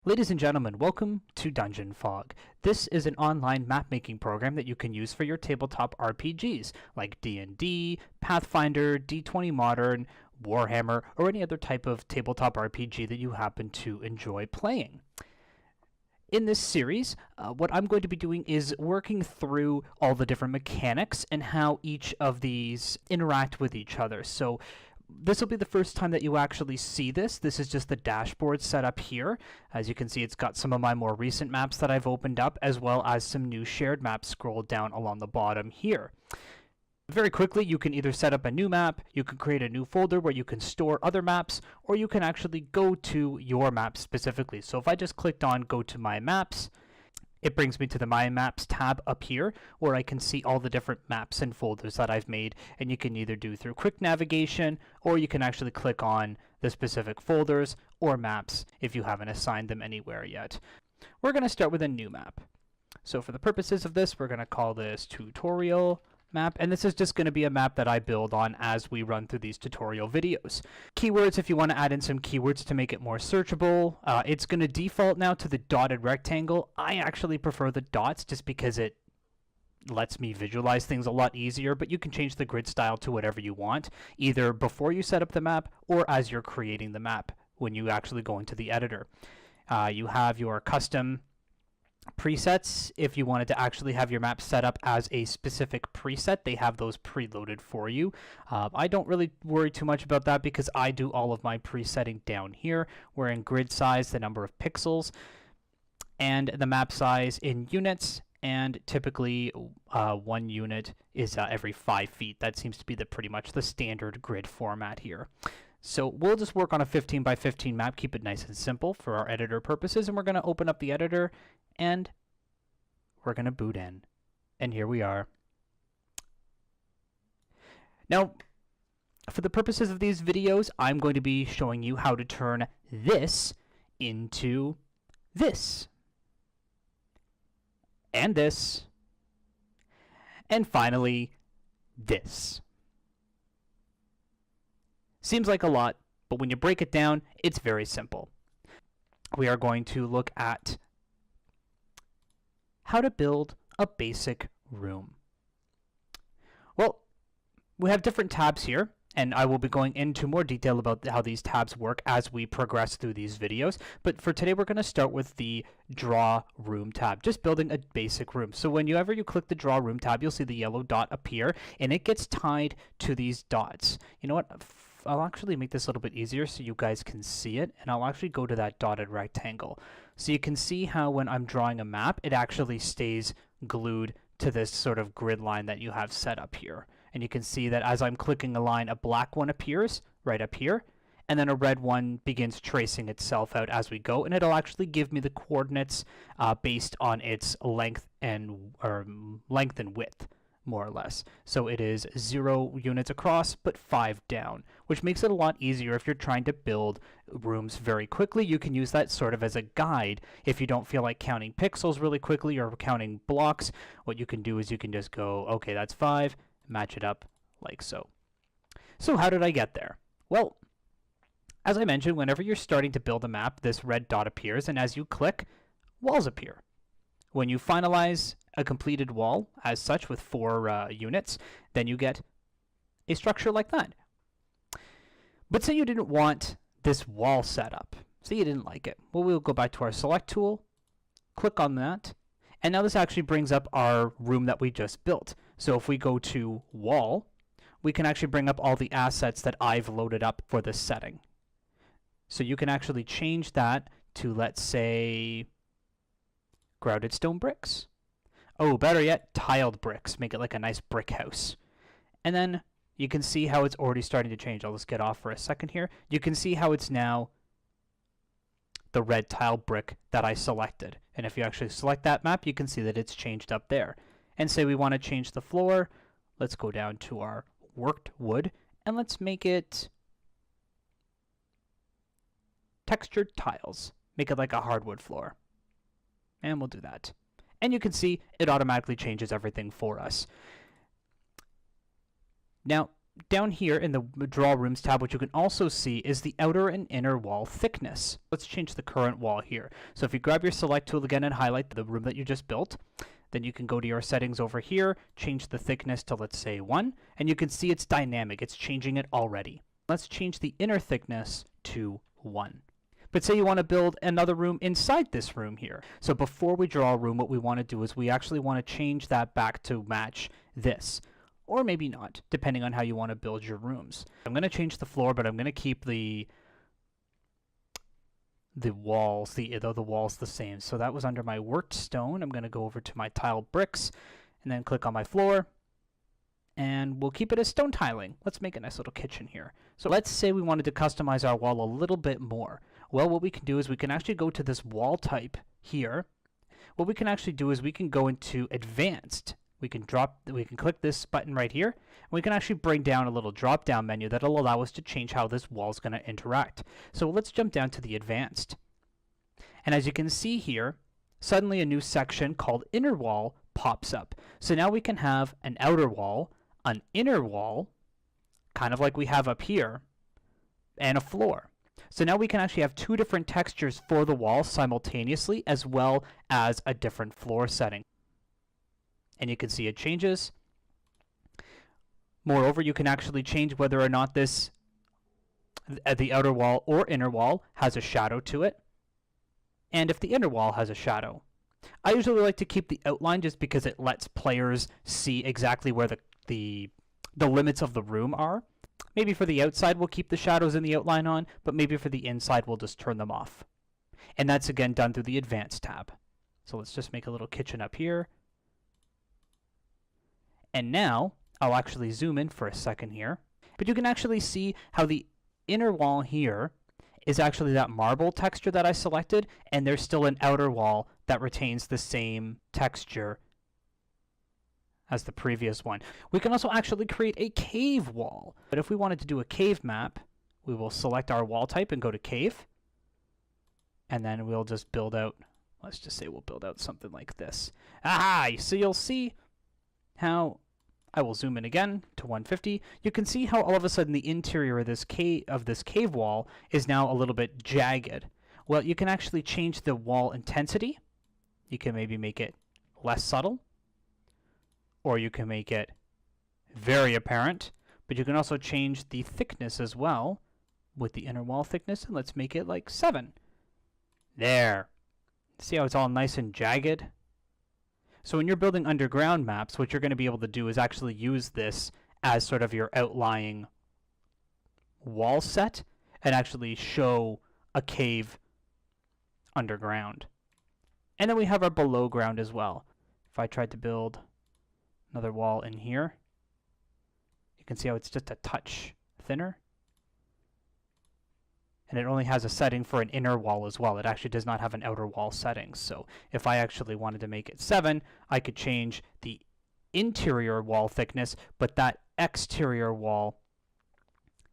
Ladies and gentlemen, welcome to Dungeon Fog. This is an online map-making program that you can use for your tabletop RPGs, like D&D, Pathfinder, D20 Modern, Warhammer, or any other type of tabletop RPG that you happen to enjoy playing. In this series, what I'm going to be doing is working through all the different mechanics and how each of these interact with each other. So this will be the first time that you actually see this. This is just the dashboard set up here. As you can see, it's got some of my more recent maps that I've opened up, as well as some new shared maps scrolled down along the bottom here. Very quickly, you can either set up a new map, you can create a new folder where you can store other maps, or you can actually go to your map specifically. So if I just clicked on Go to My Maps, it brings me to the My Maps tab up here, where I can see all the different maps and folders that I've made, and you can either do through quick navigation, or you can actually click on the specific folders or maps if you haven't assigned them anywhere yet. We're going to start with a new map. So for the purposes of this, we're going to call this Tutorial Map, and this is just going to be a map that I build on as we run through these tutorial videos. Keywords, if you want to add in some keywords to make it more searchable, it's going to default now to the dotted rectangle. I actually prefer the dots just because it lets me visualize things a lot easier, but you can change the grid style to whatever you want, either before you set up the map or as you're creating the map when you actually go into the editor. You have your custom presets. If you wanted to actually have your map set up as a specific preset, they have those preloaded for you. I don't really worry too much about that because I do all of my presetting down here. We're in grid size, the number of pixels, and the map size in units, and typically 1 unit is every 5 feet. That seems to be pretty much the standard grid format here. So we'll just work on a 15 by 15 map, keep it nice and simple for our editor purposes, and we're going to open up the editor and we're going to boot in. And here we are. Now, for the purposes of these videos, I'm going to be showing you how to turn this into this. And this. And finally, this. Seems like a lot, but when you break it down, it's very simple. We are going to look at how to build a basic room. Well, we have different tabs here, and I will be going into more detail about how these tabs work as we progress through these videos. But for today, we're going to start with the Draw Room tab, just building a basic room. So whenever you click the Draw Room tab, you'll see the yellow dot appear, and it gets tied to these dots. You know what? I'll actually make this a little bit easier so you guys can see it, and I'll actually go to that dotted rectangle. So you can see how when I'm drawing a map, it actually stays glued to this sort of grid line that you have set up here. And you can see that as I'm clicking a line, a black one appears right up here, and then a red one begins tracing itself out as we go, and it'll actually give me the coordinates based on its length and width, more or less. So it is 0 units across, but 5 down, which makes it a lot easier if you're trying to build rooms very quickly. You can use that sort of as a guide. If you don't feel like counting pixels really quickly or counting blocks, what you can do is you can just go, okay, that's 5, match it up like so. So how did I get there? Well, as I mentioned, whenever you're starting to build a map, this red dot appears, and as you click, walls appear. When you finalize a completed wall as such with 4 units, then you get a structure like that. But say you didn't want this wall set up. Say you didn't like it. Well, we'll go back to our select tool, click on that, and now this actually brings up our room that we just built. So if we go to wall, we can actually bring up all the assets that I've loaded up for this setting. So you can actually change that to, let's say, grouted stone bricks. Oh, better yet, tiled bricks. Make it like a nice brick house. And then you can see how it's already starting to change. I'll just get off for a second here. You can see how it's now the red tile brick that I selected. And if you actually select that map, you can see that it's changed up there. And say we want to change the floor. Let's go down to our worked wood, and let's make it textured tiles. Make it like a hardwood floor. And we'll do that. And you can see it automatically changes everything for us. Now, down here in the Draw Rooms tab, what you can also see is the outer and inner wall thickness. Let's change the current wall here. So if you grab your Select tool again and highlight the room that you just built, then you can go to your settings over here, change the thickness to, let's say, 1, and you can see it's dynamic. It's changing it already. Let's change the inner thickness to 1. But say you want to build another room inside this room here. So before we draw a room, what we want to do is we actually want to change that back to match this. Or maybe not, depending on how you want to build your rooms. I'm going to change the floor, but I'm going to keep the walls, the walls the same. So that was under my worked stone. I'm going to go over to my tiled bricks and then click on my floor. And we'll keep it as stone tiling. Let's make a nice little kitchen here. So let's say we wanted to customize our wall a little bit more. Well, what we can do is we can actually go to this wall type here. What we can actually do is we can go into Advanced. We can click this button right here, and we can actually bring down a little drop-down menu that'll allow us to change how this wall is going to interact. So let's jump down to the Advanced. And as you can see here, suddenly a new section called Inner Wall pops up. So now we can have an outer wall, an inner wall, kind of like we have up here, and a floor. So now we can actually have two different textures for the wall simultaneously, as well as a different floor setting. And you can see it changes. Moreover, you can actually change whether or not this, the outer wall or inner wall, has a shadow to it, and if the inner wall has a shadow. I usually like to keep the outline just because it lets players see exactly where the limits of the room are. Maybe for the outside we'll keep the shadows in the outline on, but maybe for the inside we'll just turn them off. And that's again done through the Advanced tab. So let's just make a little kitchen up here. And now, I'll actually zoom in for a second here, but you can actually see how the inner wall here is actually that marble texture that I selected, and there's still an outer wall that retains the same texture as the previous one. We can also actually create a cave wall. But if we wanted to do a cave map, we will select our wall type and go to cave, and then we'll just build out, let's just say we'll build out something like this. Aha! So you'll see how, I will zoom in again to 150. You can see how all of a sudden the interior of this cave wall is now a little bit jagged. Well, you can actually change the wall intensity. You can maybe make it less subtle, or you can make it very apparent, but you can also change the thickness as well with the inner wall thickness, and let's make it like 7. There. See how it's all nice and jagged? So when you're building underground maps, what you're going to be able to do is actually use this as sort of your outlying wall set and actually show a cave underground. And then we have our below ground as well. If I tried to build another wall in here, you can see how it's just a touch thinner. And it only has a setting for an inner wall as well. It actually does not have an outer wall setting. So if I actually wanted to make it 7, I could change the interior wall thickness, but that exterior wall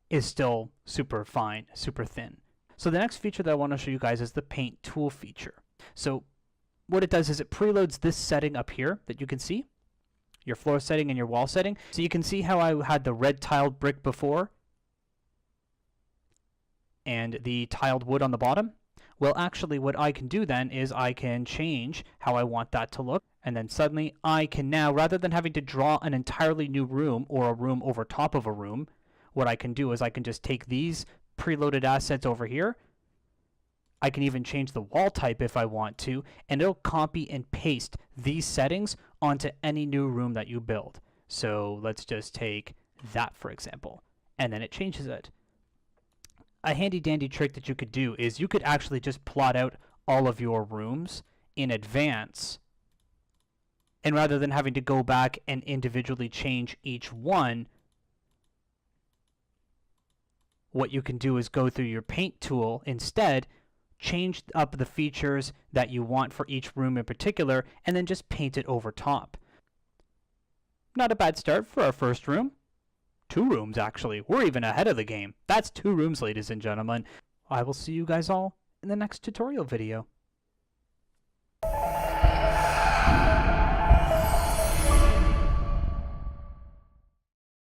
is still super fine, super thin. So the next feature that I want to show you guys is the Paint Tool feature. So what it does is it preloads this setting up here that you can see, your floor setting and your wall setting. So you can see how I had the red tiled brick before and the tiled wood on the bottom. Well, actually what I can do then is I can change how I want that to look, and then suddenly I can now, rather than having to draw an entirely new room or a room over top of a room, what I can do is I can just take these preloaded assets over here. I can even change the wall type if I want to, and it'll copy and paste these settings onto any new room that you build. So let's just take that for example, and then it changes it. A handy dandy trick that you could do is you could actually just plot out all of your rooms in advance, and rather than having to go back and individually change each one, what you can do is go through your paint tool instead, change up the features that you want for each room in particular, and then just paint it over top. Not a bad start for our first room. 2 rooms, actually. We're even ahead of the game. That's 2 rooms, ladies and gentlemen. I will see you guys all in the next tutorial video.